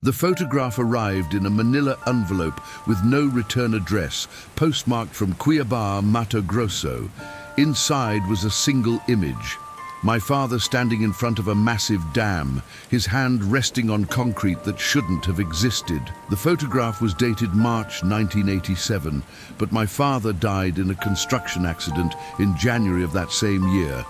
The photograph arrived in a manila envelope with no return address, postmarked from Cuiabá, Mato Grosso. Inside was a single image. My father standing in front of a massive dam, his hand resting on concrete that shouldn't have existed. The photograph was dated March 1987, but my father died in a construction accident in January of that same year.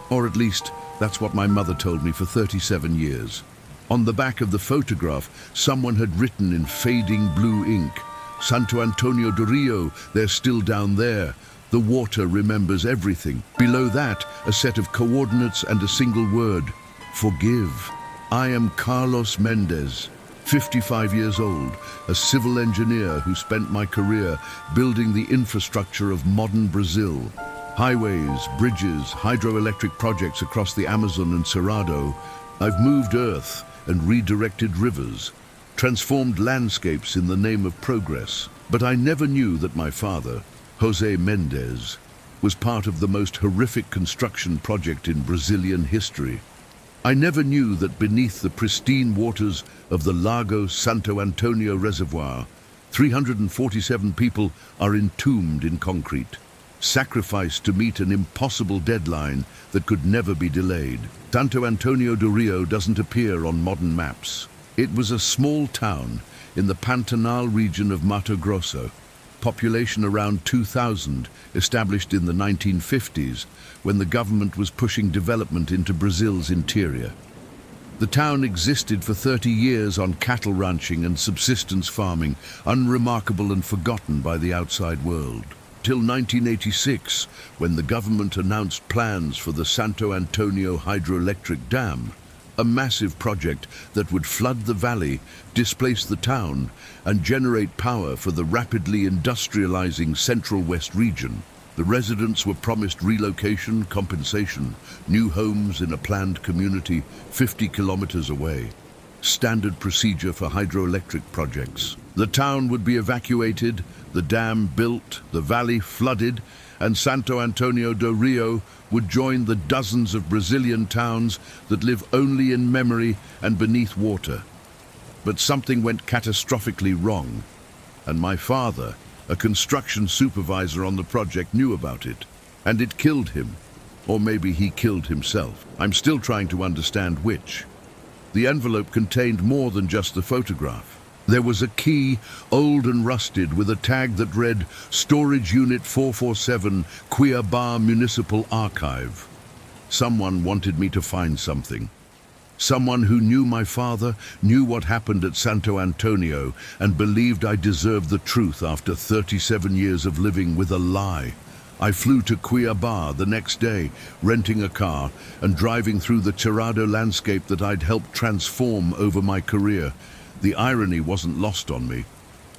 Or at least, that's what my mother told me for 37 years. On the back of the photograph, someone had written in fading blue ink, "Santo Antônio do Rio, they're still down there. The water remembers everything." Below that, a set of coordinates and a single word, "Forgive. I am Carlos Mendes, 55 years old, a civil engineer who spent my career building the infrastructure of modern Brazil. Highways, bridges, hydroelectric projects across the Amazon and Cerrado. I've moved earth and redirected rivers, transformed landscapes in the name of progress. But I never knew that my father, José Mendes, was part of the most horrific construction project in Brazilian history. I never knew that beneath the pristine waters of the Lago Santo Antônio reservoir, 347 people are entombed in concrete, sacrificed to meet an impossible deadline that could never be delayed. Santo Antônio do Rio doesn't appear on modern maps. It was a small town in the Pantanal region of Mato Grosso, population around 2,000, established in the 1950s when the government was pushing development into Brazil's interior. The town existed for 30 years on cattle ranching and subsistence farming, unremarkable and forgotten by the outside world. Till 1986, when the government announced plans for the Santo Antônio hydroelectric dam, a massive project that would flood the valley, displace the town, and generate power for the rapidly industrializing Central West region. The residents were promised relocation, compensation, new homes in a planned community 50 kilometers away. Standard procedure for hydroelectric projects. The town would be evacuated, the dam built, the valley flooded, and Santo Antônio do Rio would join the dozens of Brazilian towns that live only in memory and beneath water. But something went catastrophically wrong, and my father, a construction supervisor on the project, knew about it, and it killed him. Or maybe he killed himself. I'm still trying to understand which. The envelope contained more than just the photograph. There was a key, old and rusted, with a tag that read, "Storage Unit 447, Cuiabá Municipal Archive." Someone wanted me to find something. Someone who knew my father, knew what happened at Santo Antônio, and believed I deserved the truth after 37 years of living with a lie. I flew to Cuiabá the next day, renting a car and driving through the Cerrado landscape that I'd helped transform over my career. The irony wasn't lost on me.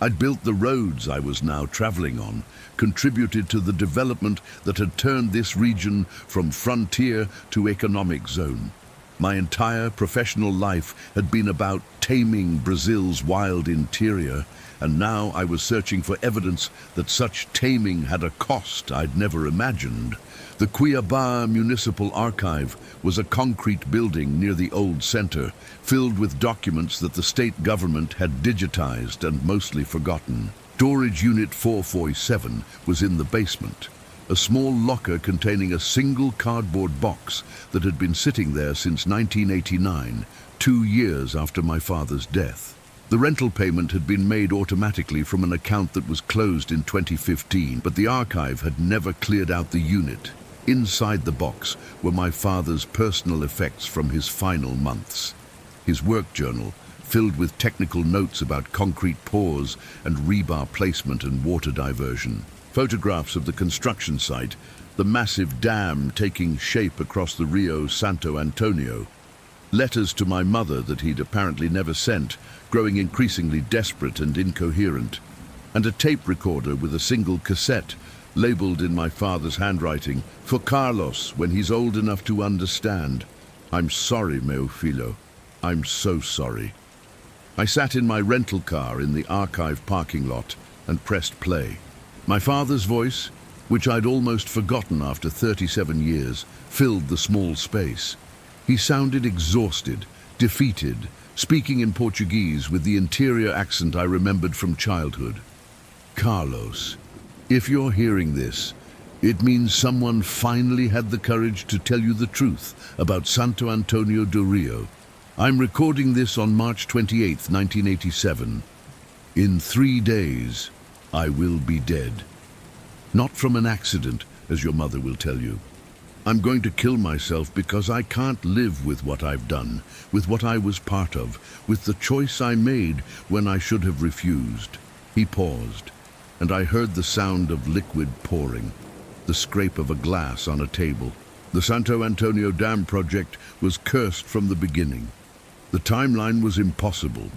I'd built the roads I was now traveling on, contributed to the development that had turned this region from frontier to economic zone. My entire professional life had been about taming Brazil's wild interior, and now I was searching for evidence that such taming had a cost I'd never imagined. The Cuiabá Municipal Archive was a concrete building near the old center, filled with documents that the state government had digitized and mostly forgotten. Storage Unit 447 was in the basement, a small locker containing a single cardboard box that had been sitting there since 1989, 2 years after my father's death. The rental payment had been made automatically from an account that was closed in 2015, but the archive had never cleared out the unit. Inside the box were my father's personal effects from his final months. His work journal, filled with technical notes about concrete pours and rebar placement and water diversion. Photographs of the construction site, the massive dam taking shape across the Rio Santo Antônio. Letters to my mother that he'd apparently never sent, growing increasingly desperate and incoherent. And a tape recorder with a single cassette, labeled in my father's handwriting, "For Carlos, when he's old enough to understand. I'm sorry, meu filho. I'm so sorry." I sat in my rental car in the archive parking lot and pressed play. My father's voice, which I'd almost forgotten after 37 years, filled the small space. He sounded exhausted, defeated, speaking in Portuguese with the interior accent I remembered from childhood. Carlos, if you're hearing this, it means someone finally had the courage to tell you the truth about Santo Antonio do Rio. I'm recording this on March 28, 1987. In 3 days, I will be dead. Not from an accident, as your mother will tell you. I'm going to kill myself because I can't live with what I've done, with what I was part of, with the choice I made when I should have refused. He paused, and I heard the sound of liquid pouring, the scrape of a glass on a table. The Santo Antonio Dam project was cursed from the beginning. The timeline was impossible.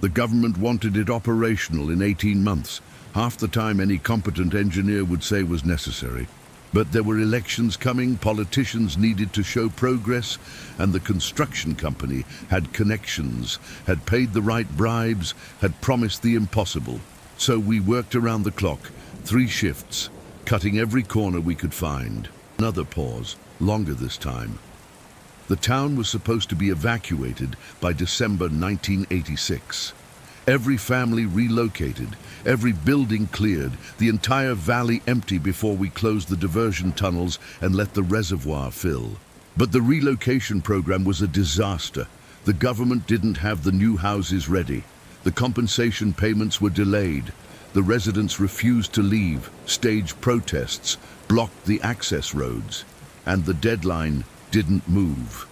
The government wanted it operational in 18 months, half the time any competent engineer would say was necessary. But there were elections coming, politicians needed to show progress, and the construction company had connections, had paid the right bribes, had promised the impossible. So we worked around the clock, 3 shifts, cutting every corner we could find. Another pause, longer this time. The town was supposed to be evacuated by December 1986. Every family relocated, every building cleared, the entire valley empty before we closed the diversion tunnels and let the reservoir fill. But the relocation program was a disaster. The government didn't have the new houses ready. The compensation payments were delayed. The residents refused to leave, staged protests, blocked the access roads, and the deadline didn't move.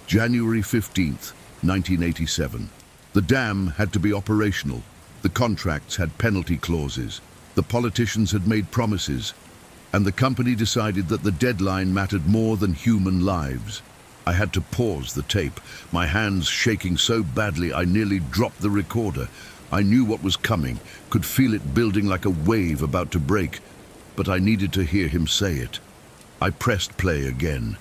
January 15th, 1987. The dam had to be operational. The contracts had penalty clauses. The politicians had made promises. And the company decided that the deadline mattered more than human lives. I had to pause the tape, my hands shaking so badly I nearly dropped the recorder. I knew what was coming, could feel it building like a wave about to break, but I needed to hear him say it. I pressed play again.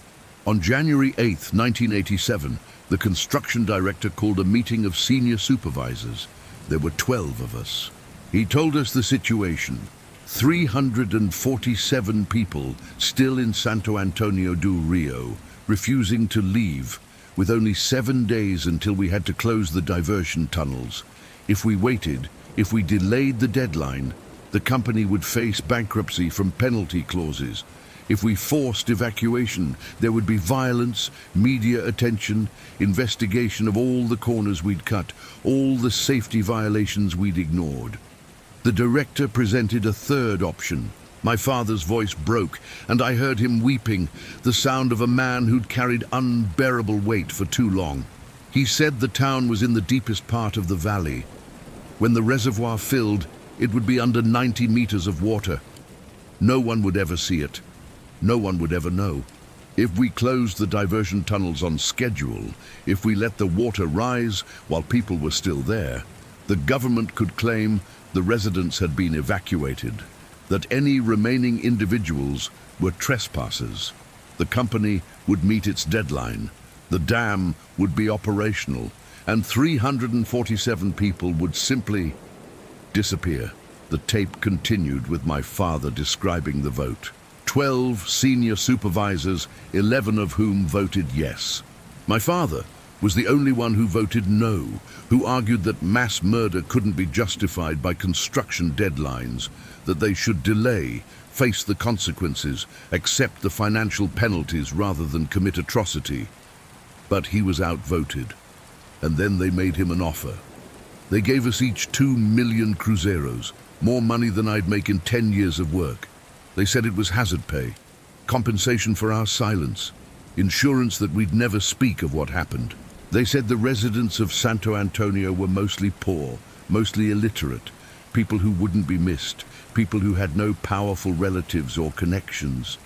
On January 8th, 1987, the construction director called a meeting of senior supervisors. There were 12 of us. He told us the situation. 347 people still in Santo Antonio do Rio, refusing to leave, with only 7 days until we had to close the diversion tunnels. If we waited, if we delayed the deadline, the company would face bankruptcy from penalty clauses. If we forced evacuation, there would be violence, media attention, investigation of all the corners we'd cut, all the safety violations we'd ignored. The director presented a third option. My father's voice broke, and I heard him weeping, the sound of a man who'd carried unbearable weight for too long. He said the town was in the deepest part of the valley. When the reservoir filled, it would be under 90 meters of water. No one would ever see it. No one would ever know. If we closed the diversion tunnels on schedule, if we let the water rise while people were still there, the government could claim the residents had been evacuated, that any remaining individuals were trespassers. The company would meet its deadline, the dam would be operational, and 347 people would simply disappear. The tape continued with my father describing the vote. 12 senior supervisors, 11 of whom voted yes. My father was the only one who voted no, who argued that mass murder couldn't be justified by construction deadlines, that they should delay, face the consequences, accept the financial penalties rather than commit atrocity. But he was outvoted, and then they made him an offer. They gave us each 2 million cruzeiros, more money than I'd make in 10 years of work. They said it was hazard pay, compensation for our silence, insurance that we'd never speak of what happened. They said the residents of Santo Antonio were mostly poor, mostly illiterate, people who wouldn't be missed, people who had no powerful relatives or connections.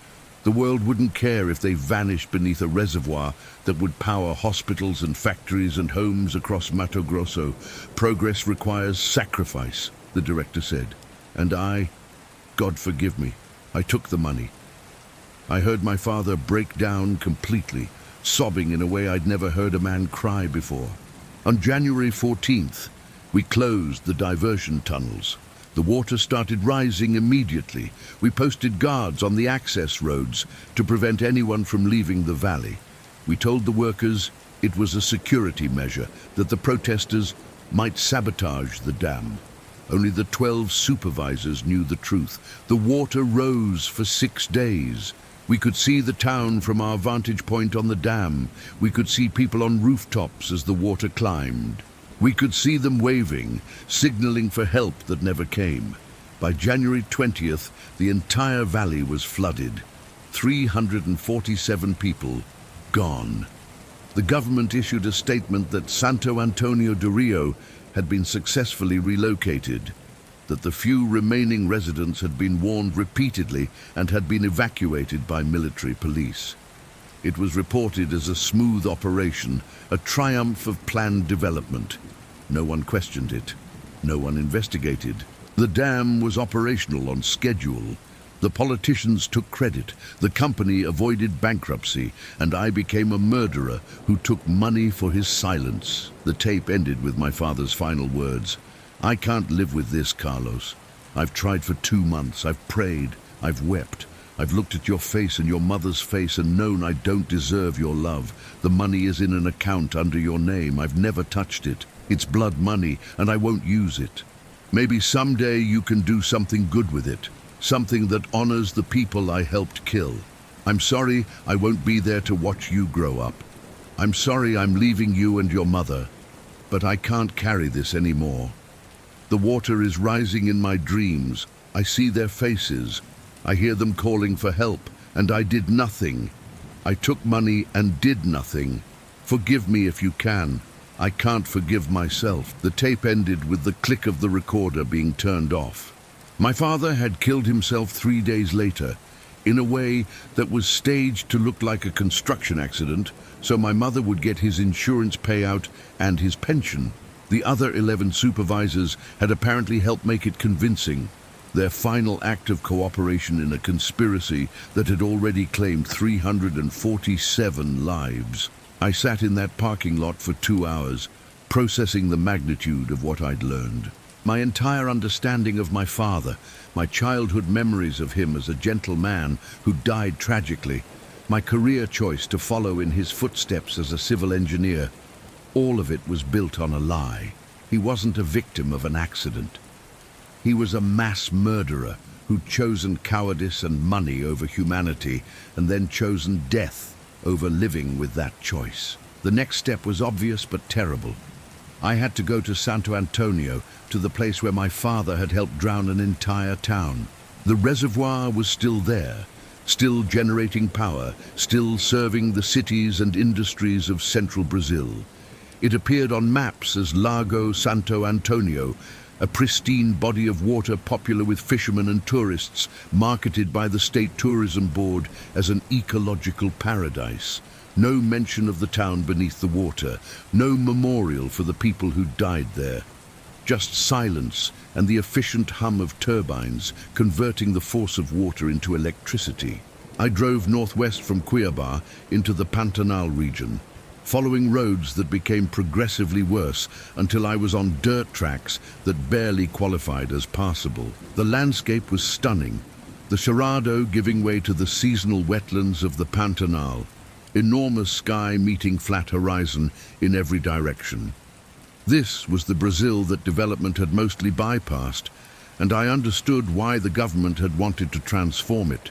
The world wouldn't care if they vanished beneath a reservoir that would power hospitals and factories and homes across Mato Grosso. Progress requires sacrifice, the director said. And I, God forgive me, I took the money. I heard my father break down completely, sobbing in a way I'd never heard a man cry before. On January 14th, we closed the diversion tunnels. The water started rising immediately. We posted guards on the access roads to prevent anyone from leaving the valley. We told the workers, It was a security measure that the protesters might sabotage the dam. Only the 12 supervisors knew the truth. The water rose for 6 days. We could see the town from our vantage point on the dam. We could see people on rooftops as the water climbed. We could see them waving, signaling for help that never came. By January 20th, the entire valley was flooded. 347 people gone. The government issued a statement that Santo Antônio do Rio had been successfully relocated, that the few remaining residents had been warned repeatedly and had been evacuated by military police. It was reported as a smooth operation, a triumph of planned development. No one questioned it. No one investigated. The dam was operational on schedule. The politicians took credit. The company avoided bankruptcy, and I became a murderer who took money for his silence. The tape ended with my father's final words. "I can't live with this, Carlos. I've tried for 2 months. I've prayed. I've wept. I've looked at your face and your mother's face and known I don't deserve your love. The money is in an account under your name. I've never touched it. It's blood money, and I won't use it. Maybe someday you can do something good with it. Something that honors the people I helped kill. I'm sorry I won't be there to watch you grow up. I'm sorry I'm leaving you and your mother, but I can't carry this anymore. The water is rising in my dreams. I see their faces. I hear them calling for help, and I did nothing. I took money and did nothing. Forgive me if you can. I can't forgive myself." The tape ended with the click of the recorder being turned off. My father had killed himself 3 days later, in a way that was staged to look like a construction accident, so my mother would get his insurance payout and his pension. The other 11 supervisors had apparently helped make it convincing, their final act of cooperation in a conspiracy that had already claimed 347 lives. I sat in that parking lot for 2 hours, processing the magnitude of what I'd learned. My entire understanding of my father, my childhood memories of him as a gentle man who died tragically, my career choice to follow in his footsteps as a civil engineer, all of it was built on a lie. He wasn't a victim of an accident. He was a mass murderer who'd chosen cowardice and money over humanity, and then chosen death over living with that choice. The next step was obvious but terrible. I had to go to Santo Antônio, to the place where my father had helped drown an entire town. The reservoir was still there, still generating power, still serving the cities and industries of central Brazil. It appeared on maps as Lago Santo Antônio, a pristine body of water popular with fishermen and tourists, marketed by the State Tourism Board as an ecological paradise. No mention of the town beneath the water, no memorial for the people who died there. Just silence and the efficient hum of turbines converting the force of water into electricity. I drove northwest from Cuiabá into the Pantanal region, following roads that became progressively worse until I was on dirt tracks that barely qualified as passable. The landscape was stunning, the Cerrado giving way to the seasonal wetlands of the Pantanal, enormous sky meeting flat horizon in every direction. This was the Brazil that development had mostly bypassed, and I understood why the government had wanted to transform it,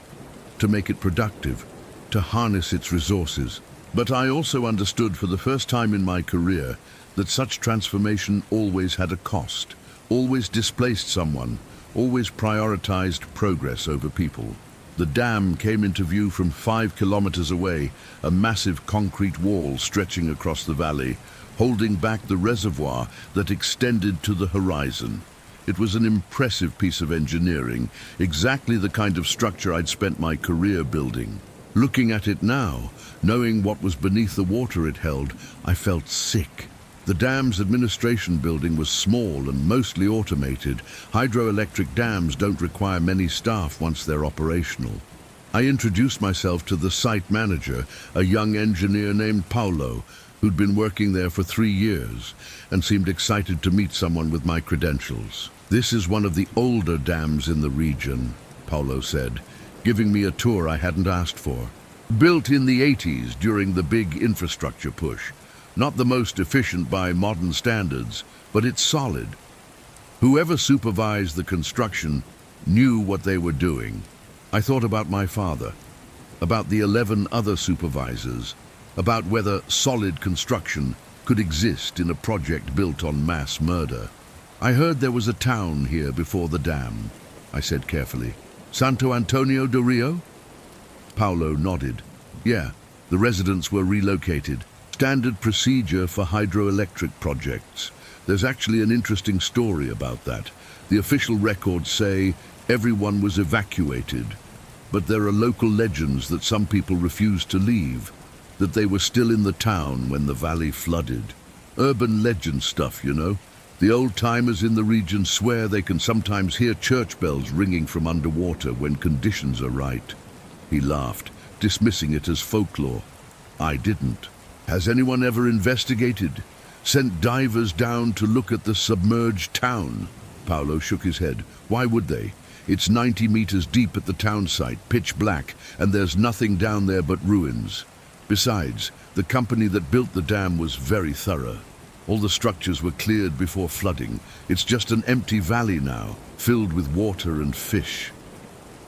to make it productive, to harness its resources. But I also understood for the first time in my career that such transformation always had a cost, always displaced someone, always prioritized progress over people. The dam came into view from 5 kilometers away, a massive concrete wall stretching across the valley, holding back the reservoir that extended to the horizon. It was an impressive piece of engineering, exactly the kind of structure I'd spent my career building. Looking at it now, knowing what was beneath the water it held, I felt sick. The dam's administration building was small and mostly automated. Hydroelectric dams don't require many staff once they're operational. I introduced myself to the site manager, a young engineer named Paulo, who'd been working there for 3 years and seemed excited to meet someone with my credentials. "This is one of the older dams in the region," Paulo said, giving me a tour I hadn't asked for. "Built in the 80s during the big infrastructure push. Not the most efficient by modern standards, but it's solid. Whoever supervised the construction knew what they were doing. I thought about my father, about the 11 other supervisors, about whether solid construction could exist in a project built on mass murder. I heard there was a town here before the dam, I said carefully. Santo Antônio de Rio? Paulo nodded. Yeah, the residents were relocated. Standard procedure for hydroelectric projects. There's actually an interesting story about that. The official records say everyone was evacuated, but there are local legends that some people refused to leave, that they were still in the town when the valley flooded. Urban legend stuff, you know. The old-timers in the region swear they can sometimes hear church bells ringing from underwater when conditions are right. He laughed, dismissing it as folklore. I didn't. Has anyone ever investigated? Sent divers down to look at the submerged town? Paulo shook his head. Why would they? It's 90 meters deep at the town site, pitch black, and there's nothing down there but ruins. Besides, the company that built the dam was very thorough. All the structures were cleared before flooding. It's just an empty valley now, filled with water and fish.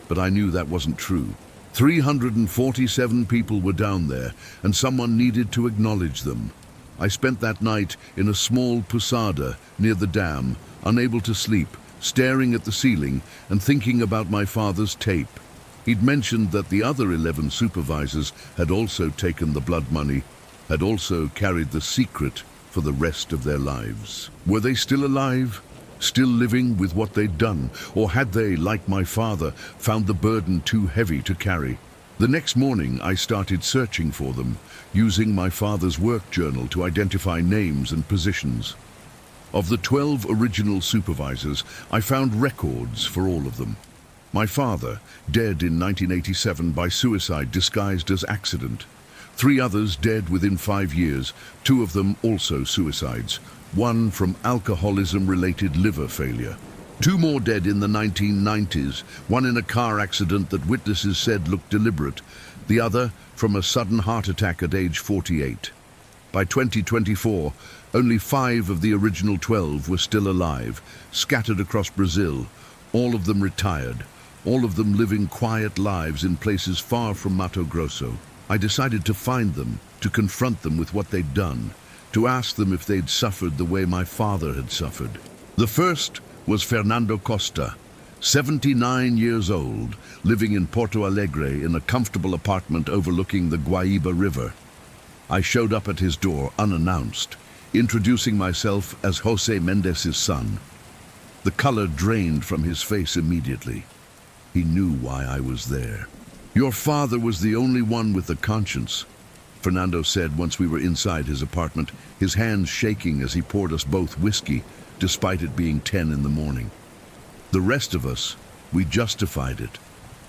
But I knew that wasn't true. 347 people were down there, and someone needed to acknowledge them. I spent that night in a small posada near the dam, unable to sleep, staring at the ceiling and thinking about my father's tape. He'd mentioned that the other 11 supervisors had also taken the blood money, had also carried the secret for the rest of their lives. Were they still alive? Still living with what they'd done? Or had they, like my father, found the burden too heavy to carry? The next morning I started searching for them, using my father's work journal to identify names and positions. Of the 12 original supervisors, I found records for all of them. My father, dead in 1987 by suicide disguised as accident. 3 others dead within 5 years, 2 of them also suicides. 1 from alcoholism-related liver failure. 2 more dead in the 1990s, 1 in a car accident that witnesses said looked deliberate, the other from a sudden heart attack at age 48. By 2024, only 5 of the original 12 were still alive, scattered across Brazil, all of them retired, all of them living quiet lives in places far from Mato Grosso. I decided to find them, to confront them with what they'd done, to ask them if they'd suffered the way my father had suffered. The first was Fernando Costa, 79 years old, living in Porto Alegre in a comfortable apartment overlooking the Guaíba River. I showed up at his door unannounced, introducing myself as José Mendes's son. The color drained from his face immediately. He knew why I was there. Your father was the only one with a conscience, Fernando said once we were inside his apartment, his hands shaking as he poured us both whiskey, despite it being 10 in the morning. The rest of us, we justified it.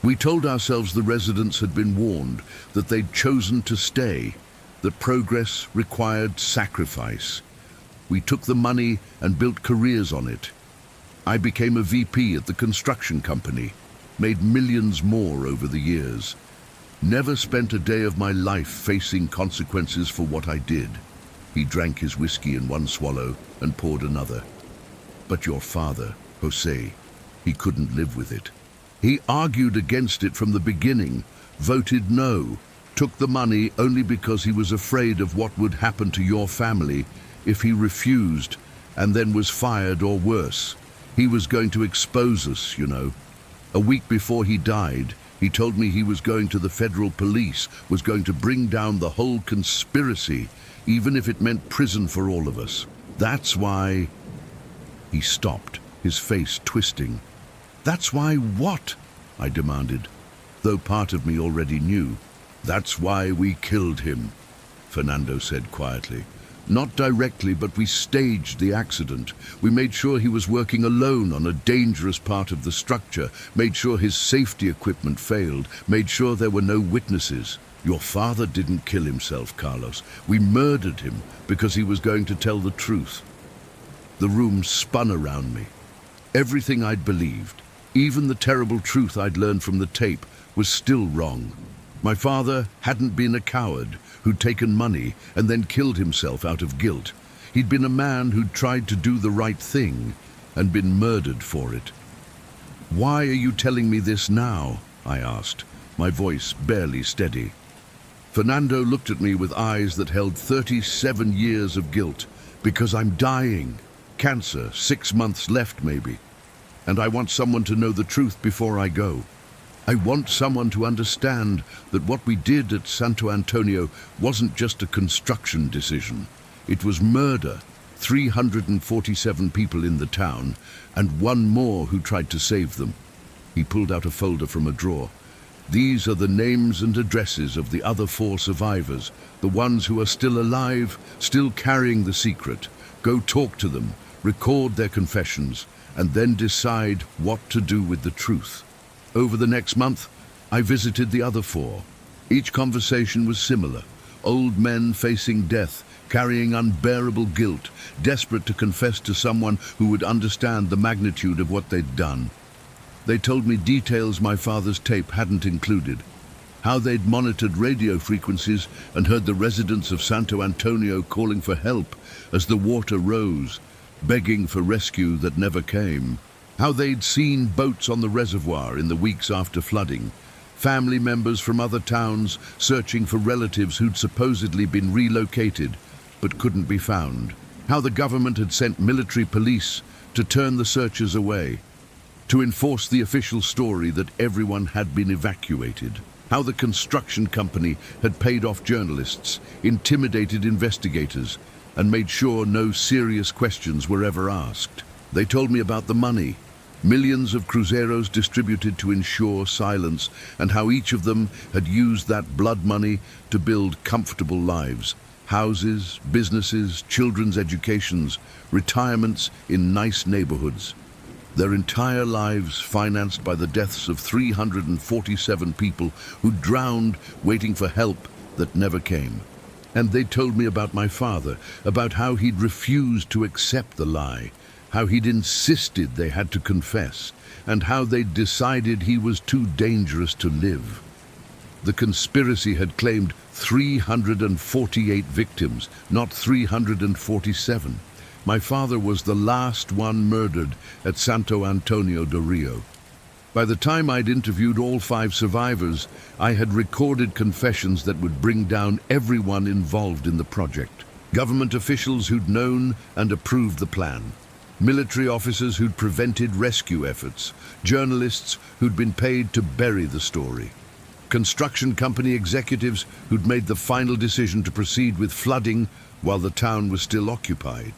We told ourselves the residents had been warned, that they'd chosen to stay, that progress required sacrifice. We took the money and built careers on it. I became a VP at the construction company, made millions more over the years. Never spent a day of my life facing consequences for what I did. He drank his whiskey in one swallow and poured another. But your father, Jose, he couldn't live with it. He argued against it from the beginning, voted no, took the money only because he was afraid of what would happen to your family if he refused and then was fired or worse. He was going to expose us, you know. A week before he died, he told me he was going to the federal police, was going to bring down the whole conspiracy, even if it meant prison for all of us. That's why... He stopped, his face twisting. That's why what? I demanded, though part of me already knew. That's why we killed him, Fernando said quietly. Not directly, but we staged the accident. We made sure he was working alone on a dangerous part of the structure, made sure his safety equipment failed, made sure there were no witnesses. Your father didn't kill himself, Carlos. We murdered him because he was going to tell the truth. The room spun around me. Everything I'd believed, even the terrible truth I'd learned from the tape, was still wrong. My father hadn't been a coward who'd taken money and then killed himself out of guilt. He'd been a man who'd tried to do the right thing and been murdered for it. "Why are you telling me this now?" I asked, my voice barely steady. Fernando looked at me with eyes that held 37 years of guilt. "Because I'm dying. Cancer, 6 months left maybe. And I want someone to know the truth before I go. I want someone to understand that what we did at Santo Antônio wasn't just a construction decision. It was murder. 347 people in the town, and one more who tried to save them." He pulled out a folder from a drawer. "These are the names and addresses of the other 4 survivors, the ones who are still alive, still carrying the secret. Go talk to them, record their confessions, and then decide what to do with the truth." Over the next month, I visited the other 4. Each conversation was similar. Old men facing death, carrying unbearable guilt, desperate to confess to someone who would understand the magnitude of what they'd done. They told me details my father's tape hadn't included. How they'd monitored radio frequencies and heard the residents of Santo Antônio calling for help as the water rose, begging for rescue that never came. How they'd seen boats on the reservoir in the weeks after flooding. Family members from other towns searching for relatives who'd supposedly been relocated but couldn't be found. How the government had sent military police to turn the searchers away, to enforce the official story that everyone had been evacuated. How the construction company had paid off journalists, intimidated investigators, and made sure no serious questions were ever asked. They told me about the money, millions of cruzeiros distributed to ensure silence, and how each of them had used that blood money to build comfortable lives. Houses, businesses, children's educations, retirements in nice neighborhoods. Their entire lives financed by the deaths of 347 people who drowned waiting for help that never came. And they told me about my father, about how he'd refused to accept the lie, how he'd insisted they had to confess, and how they'd decided he was too dangerous to live. The conspiracy had claimed 348 victims, not 347. My father was the last one murdered at Santo Antônio do Rio. By the time I'd interviewed all 5 survivors, I had recorded confessions that would bring down everyone involved in the project. Government officials who'd known and approved the plan. Military officers who'd prevented rescue efforts. Journalists who'd been paid to bury the story. Construction company executives who'd made the final decision to proceed with flooding while the town was still occupied.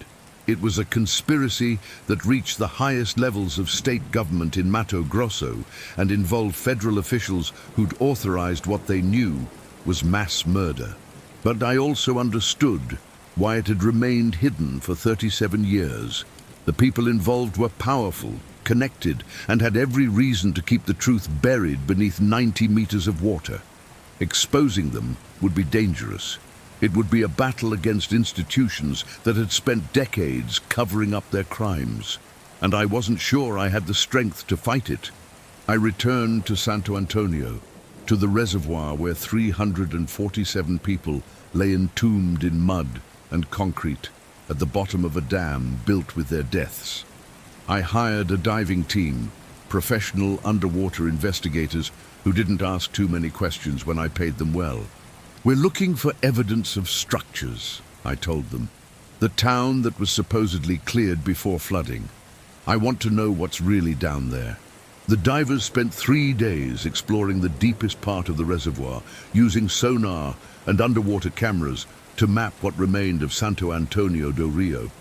It was a conspiracy that reached the highest levels of state government in Mato Grosso and involved federal officials who'd authorized what they knew was mass murder. But I also understood why it had remained hidden for 37 years. The people involved were powerful, connected, and had every reason to keep the truth buried beneath 90 meters of water. Exposing them would be dangerous. It would be a battle against institutions that had spent decades covering up their crimes, and I wasn't sure I had the strength to fight it. I returned to Santo Antônio, to the reservoir where 347 people lay entombed in mud and concrete at the bottom of a dam built with their deaths. I hired a diving team, professional underwater investigators who didn't ask too many questions when I paid them well. "We're looking for evidence of structures," I told them. "The town that was supposedly cleared before flooding. I want to know what's really down there." The divers spent 3 days exploring the deepest part of the reservoir, using sonar and underwater cameras to map what remained of Santo Antônio do Rio.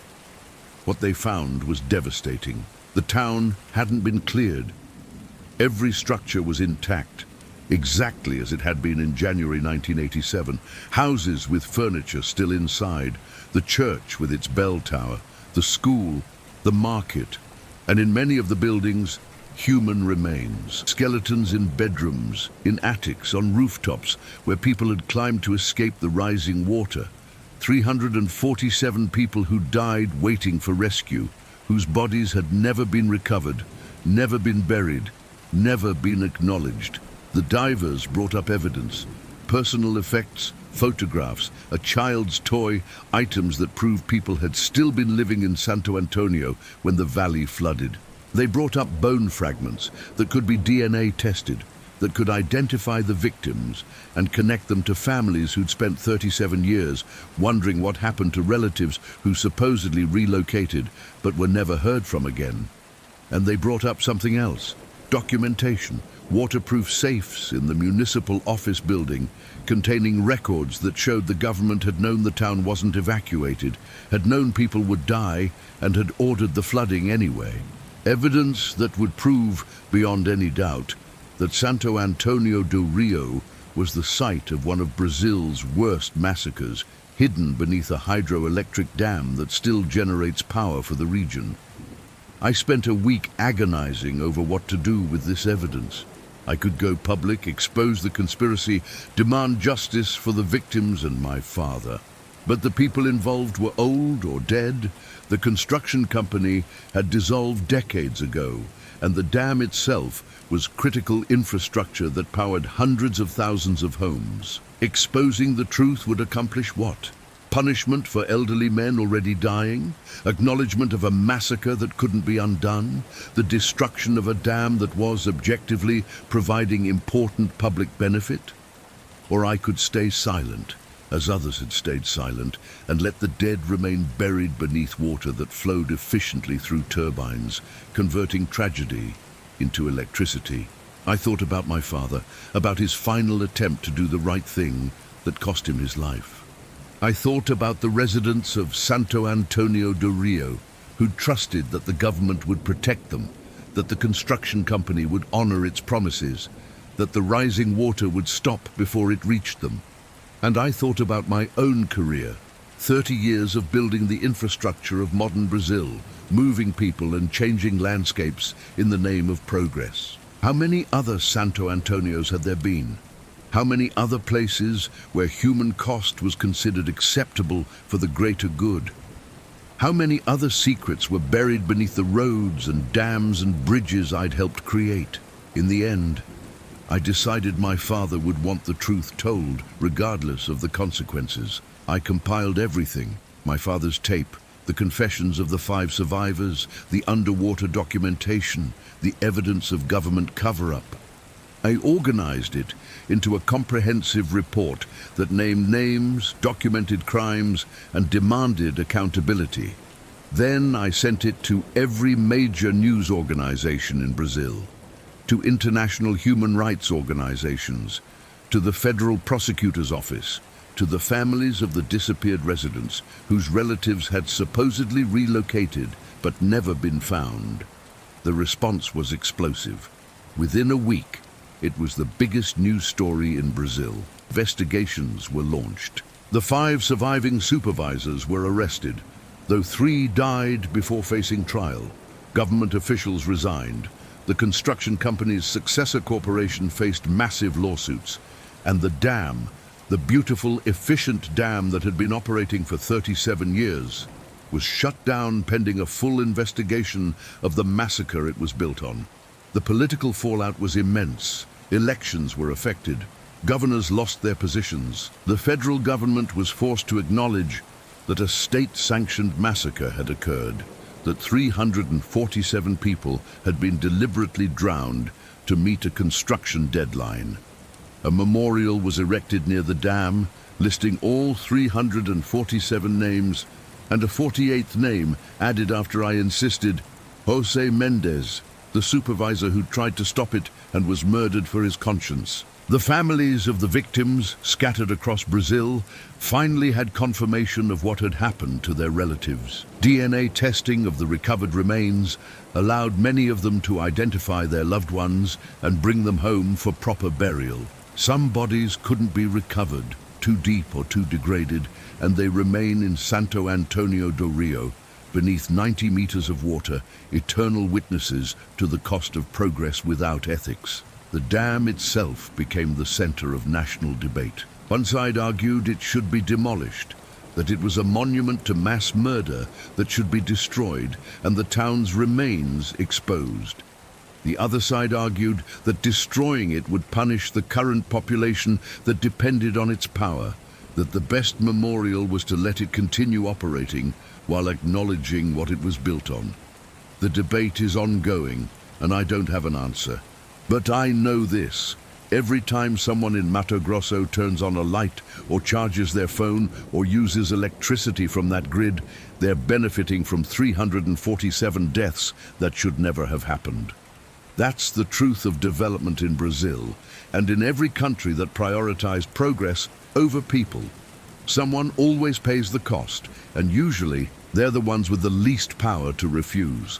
What they found was devastating. The town hadn't been cleared. Every structure was intact, exactly as it had been in January 1987. Houses with furniture still inside, the church with its bell tower, the school, the market, and in many of the buildings, human remains. Skeletons in bedrooms, in attics, on rooftops, where people had climbed to escape the rising water. 347 people who died waiting for rescue, whose bodies had never been recovered, never been buried, never been acknowledged. The divers brought up evidence, personal effects, photographs, a child's toy, items that proved people had still been living in Santo Antônio when the valley flooded. They brought up bone fragments that could be DNA tested, that could identify the victims and connect them to families who'd spent 37 years wondering what happened to relatives who supposedly relocated but were never heard from again. And they brought up something else, documentation, waterproof safes in the municipal office building containing records that showed the government had known the town wasn't evacuated, had known people would die, and had ordered the flooding anyway. Evidence that would prove, beyond any doubt, that Santo Antônio do Rio was the site of one of Brazil's worst massacres, hidden beneath a hydroelectric dam that still generates power for the region. I spent a week agonizing over what to do with this evidence. I could go public, expose the conspiracy, demand justice for the victims and my father. But the people involved were old or dead. The construction company had dissolved decades ago, and the dam itself was critical infrastructure that powered hundreds of thousands of homes. Exposing the truth would accomplish what? Punishment for elderly men already dying? Acknowledgement of a massacre that couldn't be undone? The destruction of a dam that was, objectively, providing important public benefit? Or I could stay silent, as others had stayed silent, and let the dead remain buried beneath water that flowed efficiently through turbines, converting tragedy into electricity. I thought about my father, about his final attempt to do the right thing that cost him his life. I thought about the residents of Santo Antônio do Rio, who trusted that the government would protect them, that the construction company would honor its promises, that the rising water would stop before it reached them. And I thought about my own career, 30 years of building the infrastructure of modern Brazil, moving people and changing landscapes in the name of progress. How many other Santo Antônios had there been? How many other places where human cost was considered acceptable for the greater good? How many other secrets were buried beneath the roads and dams and bridges I'd helped create? In the end, I decided my father would want the truth told, regardless of the consequences. I compiled everything, my father's tape, the confessions of the 5 survivors, the underwater documentation, the evidence of government cover-up. I organized it into a comprehensive report that named names, documented crimes, and demanded accountability. Then I sent it to every major news organization in Brazil, to international human rights organizations, to the federal prosecutor's office, to the families of the disappeared residents whose relatives had supposedly relocated but never been found. The response was explosive. Within a week, it was the biggest news story in Brazil. Investigations were launched. The 5 surviving supervisors were arrested, though 3 died before facing trial. Government officials resigned. The construction company's successor corporation faced massive lawsuits. And the dam, the beautiful, efficient dam that had been operating for 37 years, was shut down pending a full investigation of the massacre it was built on. The political fallout was immense. Elections were affected. Governors lost their positions. The federal government was forced to acknowledge that a state-sanctioned massacre had occurred, that 347 people had been deliberately drowned to meet a construction deadline. A memorial was erected near the dam, listing all 347 names, and a 48th name added after I insisted, José Mendes, the supervisor who tried to stop it and was murdered for his conscience. The families of the victims, scattered across Brazil, finally had confirmation of what had happened to their relatives. DNA testing of the recovered remains allowed many of them to identify their loved ones and bring them home for proper burial. Some bodies couldn't be recovered, too deep or too degraded, and they remain in Santo Antônio do Rio, beneath 90 meters of water, eternal witnesses to the cost of progress without ethics. The dam itself became the center of national debate. One side argued it should be demolished, that it was a monument to mass murder that should be destroyed and the town's remains exposed. The other side argued that destroying it would punish the current population that depended on its power, that the best memorial was to let it continue operating while acknowledging what it was built on. The debate is ongoing, and I don't have an answer. But I know this. Every time someone in Mato Grosso turns on a light or charges their phone or uses electricity from that grid, they're benefiting from 347 deaths that should never have happened. That's the truth of development in Brazil and in every country that prioritized progress over people. Someone always pays the cost, and usually they're the ones with the least power to refuse.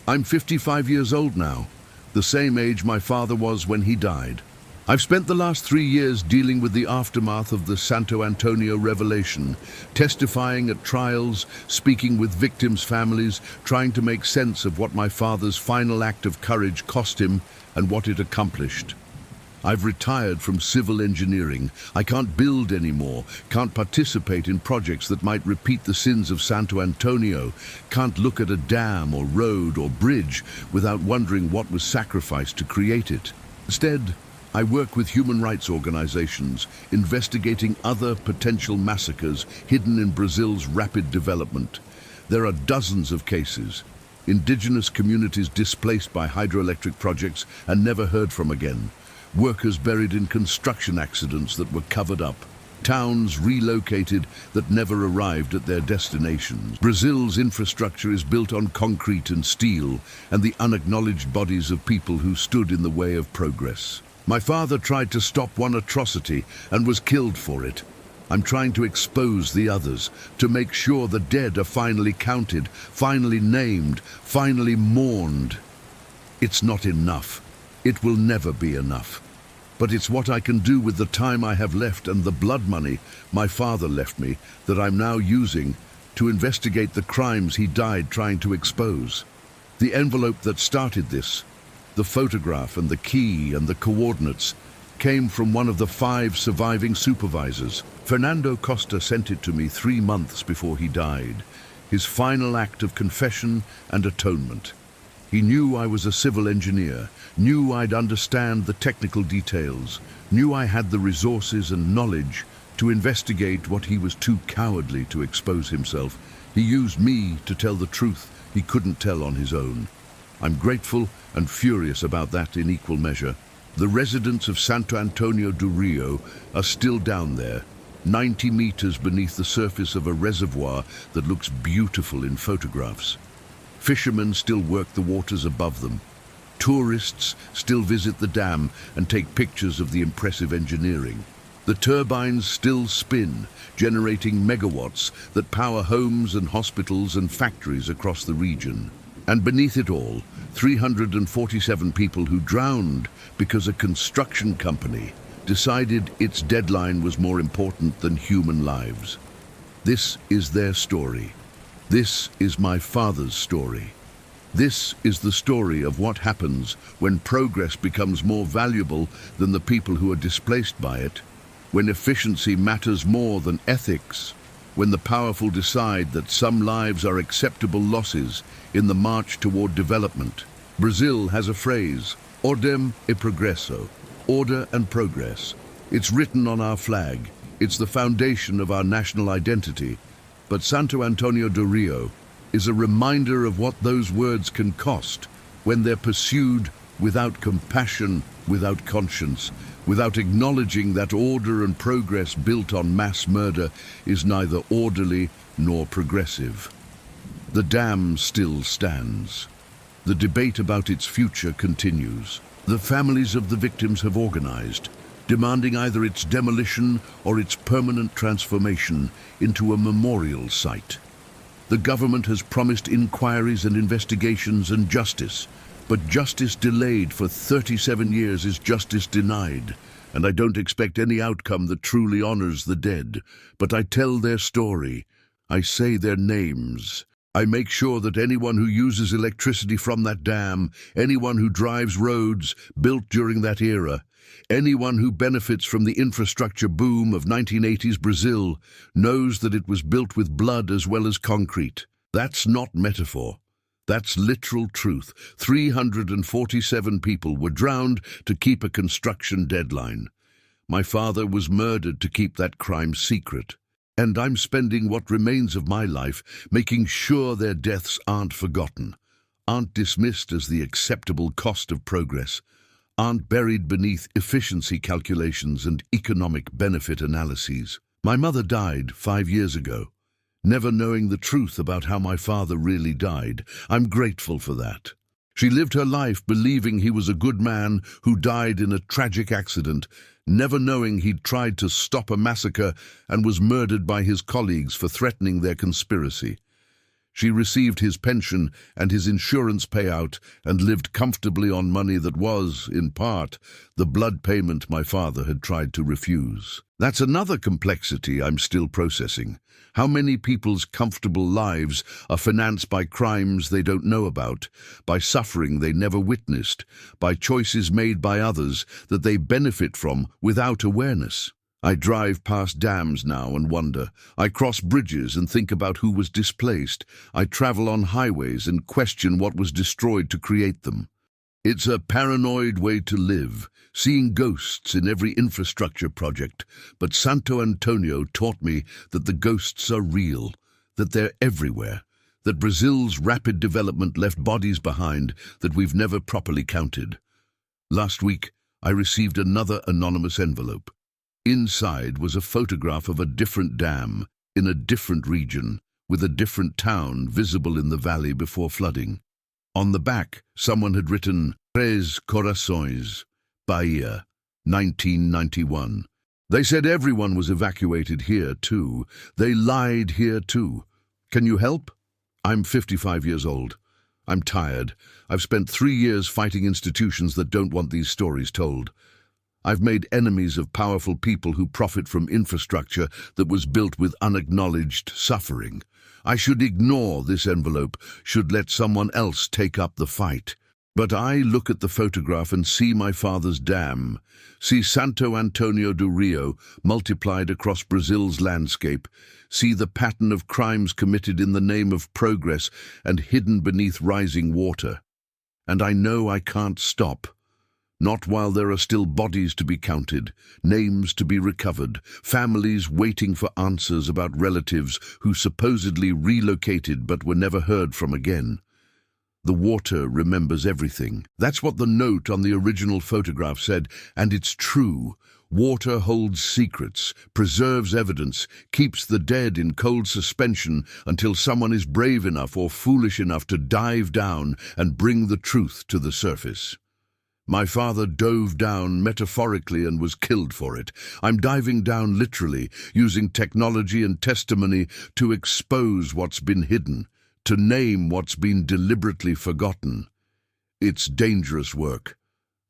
I'm 55 years old now, the same age my father was when he died. I've spent the last 3 years dealing with the aftermath of the Santo Antônio revelation, testifying at trials, speaking with victims' families, trying to make sense of what my father's final act of courage cost him and what it accomplished. I've retired from civil engineering. I can't build anymore, can't participate in projects that might repeat the sins of Santo Antônio, can't look at a dam or road or bridge without wondering what was sacrificed to create it. Instead, I work with human rights organizations, investigating other potential massacres hidden in Brazil's rapid development. There are dozens of cases. Indigenous communities displaced by hydroelectric projects and never heard from again. Workers buried in construction accidents that were covered up. Towns relocated that never arrived at their destinations. Brazil's infrastructure is built on concrete and steel, and the unacknowledged bodies of people who stood in the way of progress. My father tried to stop one atrocity and was killed for it. I'm trying to expose the others, to make sure the dead are finally counted, finally named, finally mourned. It's not enough. It will never be enough. But it's what I can do with the time I have left and the blood money my father left me that I'm now using to investigate the crimes he died trying to expose. The envelope that started this, the photograph and the key and the coordinates, came from one of the 5 surviving supervisors. Fernando Costa sent it to me 3 months before he died, his final act of confession and atonement. He knew I was a civil engineer, knew I'd understand the technical details, knew I had the resources and knowledge to investigate what he was too cowardly to expose himself. He used me to tell the truth he couldn't tell on his own. I'm grateful and furious about that in equal measure. The residents of Santo Antônio do Rio are still down there, 90 meters beneath the surface of a reservoir that looks beautiful in photographs. Fishermen still work the waters above them. Tourists still visit the dam and take pictures of the impressive engineering. The turbines still spin, generating megawatts that power homes and hospitals and factories across the region. And beneath it all, 347 people who drowned because a construction company decided its deadline was more important than human lives. This is their story. This is my father's story. This is the story of what happens when progress becomes more valuable than the people who are displaced by it, when efficiency matters more than ethics, when the powerful decide that some lives are acceptable losses in the march toward development. Brazil has a phrase, ordem e progresso, order and progress. It's written on our flag. It's the foundation of our national identity. But Santo Antônio do Rio is a reminder of what those words can cost when they're pursued without compassion, without conscience, without acknowledging that order and progress built on mass murder is neither orderly nor progressive. The dam still stands. The debate about its future continues. The families of the victims have organized, demanding either its demolition or its permanent transformation into a memorial site. The government has promised inquiries and investigations and justice, but justice delayed for 37 years is justice denied, and I don't expect any outcome that truly honors the dead. But I tell their story. I say their names. I make sure that anyone who uses electricity from that dam, anyone who drives roads built during that era, anyone who benefits from the infrastructure boom of 1980s Brazil knows that it was built with blood as well as concrete. That's not metaphor. That's literal truth. 347 people were drowned to keep a construction deadline. My father was murdered to keep that crime secret. And I'm spending what remains of my life making sure their deaths aren't forgotten, aren't dismissed as the acceptable cost of progress, aren't buried beneath efficiency calculations and economic benefit analyses. My mother died 5 years ago, never knowing the truth about how my father really died. I'm grateful for that. She lived her life believing he was a good man who died in a tragic accident, never knowing he'd tried to stop a massacre and was murdered by his colleagues for threatening their conspiracy. She received his pension and his insurance payout and lived comfortably on money that was, in part, the blood payment my father had tried to refuse. That's another complexity I'm still processing. How many people's comfortable lives are financed by crimes they don't know about, by suffering they never witnessed, by choices made by others that they benefit from without awareness? I drive past dams now and wonder. I cross bridges and think about who was displaced. I travel on highways and question what was destroyed to create them. It's a paranoid way to live, seeing ghosts in every infrastructure project. But Santo Antônio taught me that the ghosts are real, that they're everywhere, that Brazil's rapid development left bodies behind that we've never properly counted. Last week, I received another anonymous envelope. Inside was a photograph of a different dam, in a different region, with a different town visible in the valley before flooding. On the back, someone had written, Três Corações, Bahia, 1991. They said everyone was evacuated here too. They lied here too. Can you help? I'm 55 years old. I'm tired. I've spent 3 years fighting institutions that don't want these stories told. I've made enemies of powerful people who profit from infrastructure that was built with unacknowledged suffering. I should ignore this envelope, should let someone else take up the fight. But I look at the photograph and see my father's dam, see Santo Antônio do Rio multiplied across Brazil's landscape, see the pattern of crimes committed in the name of progress and hidden beneath rising water. And I know I can't stop. Not while there are still bodies to be counted, names to be recovered, families waiting for answers about relatives who supposedly relocated but were never heard from again. The water remembers everything. That's what the note on the original photograph said, and it's true. Water holds secrets, preserves evidence, keeps the dead in cold suspension until someone is brave enough or foolish enough to dive down and bring the truth to the surface. My father dove down metaphorically and was killed for it. I'm diving down literally, using technology and testimony to expose what's been hidden, to name what's been deliberately forgotten. It's dangerous work.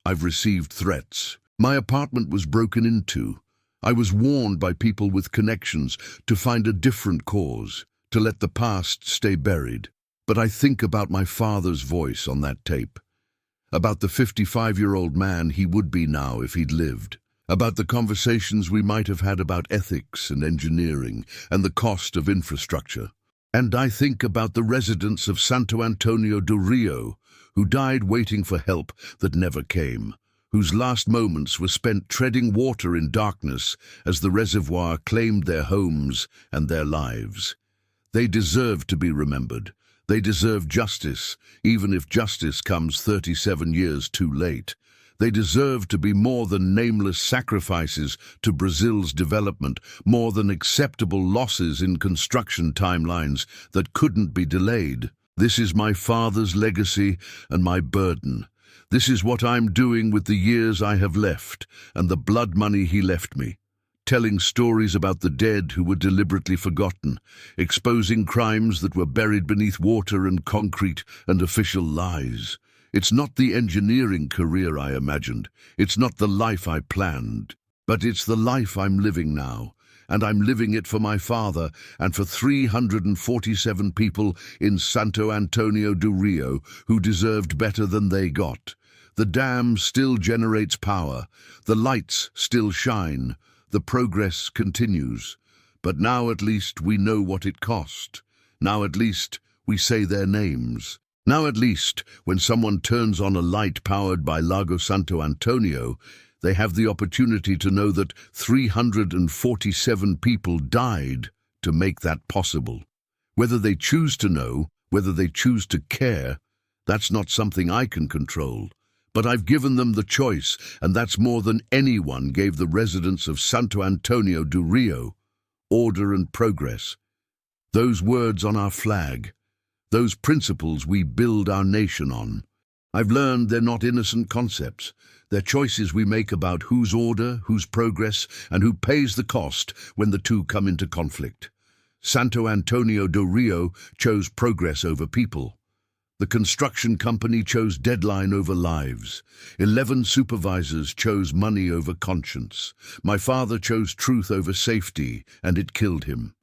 I've received threats. My apartment was broken into. I was warned by people with connections to find a different cause, to let the past stay buried. But I think about my father's voice on that tape. About the 55-year-old man he would be now if he'd lived, about the conversations we might have had about ethics and engineering and the cost of infrastructure. And I think about the residents of Santo Antônio do Rio, who died waiting for help that never came, whose last moments were spent treading water in darkness as the reservoir claimed their homes and their lives. They deserve to be remembered. They deserve justice, even if justice comes 37 years too late. They deserve to be more than nameless sacrifices to Brazil's development, more than acceptable losses in construction timelines that couldn't be delayed. This is my father's legacy and my burden. This is what I'm doing with the years I have left and the blood money he left me. Telling stories about the dead who were deliberately forgotten, exposing crimes that were buried beneath water and concrete and official lies. It's not the engineering career I imagined. It's not the life I planned. But it's the life I'm living now, and I'm living it for my father and for 347 people in Santo Antônio do Rio who deserved better than they got. The dam still generates power. The lights still shine. The progress continues, but now at least we know what it cost. Now at least we say their names. Now at least, when someone turns on a light powered by Lago Santo Antonio, they have the opportunity to know that 347 people died to make that possible. Whether they choose to know, whether they choose to care, that's not something I can control. But I've given them the choice, and that's more than anyone gave the residents of Santo Antonio do Rio. Order and progress. Those words on our flag. Those principles we build our nation on. I've learned they're not innocent concepts. They're choices we make about whose order, whose progress, and who pays the cost when the two come into conflict. Santo Antônio do Rio chose progress over people. The construction company chose deadline over lives. 11 supervisors chose money over conscience. My father chose truth over safety, and it killed him.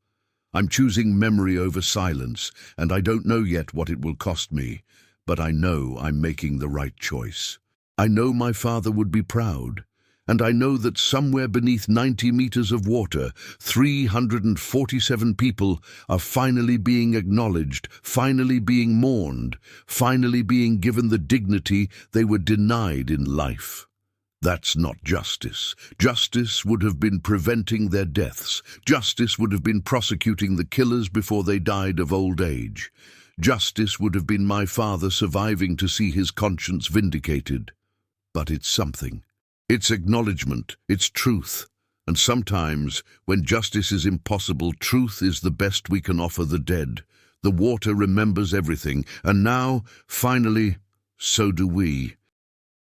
I'm choosing memory over silence, and I don't know yet what it will cost me, but I know I'm making the right choice. I know my father would be proud, and I know that somewhere beneath 90 meters of water, 347 people are finally being acknowledged, finally being mourned, finally being given the dignity they were denied in life. That's not justice. Justice would have been preventing their deaths. Justice would have been prosecuting the killers before they died of old age. Justice would have been my father surviving to see his conscience vindicated. But it's something. It's acknowledgement, it's truth. And sometimes, when justice is impossible, truth is the best we can offer the dead. The water remembers everything, and now, finally, so do we.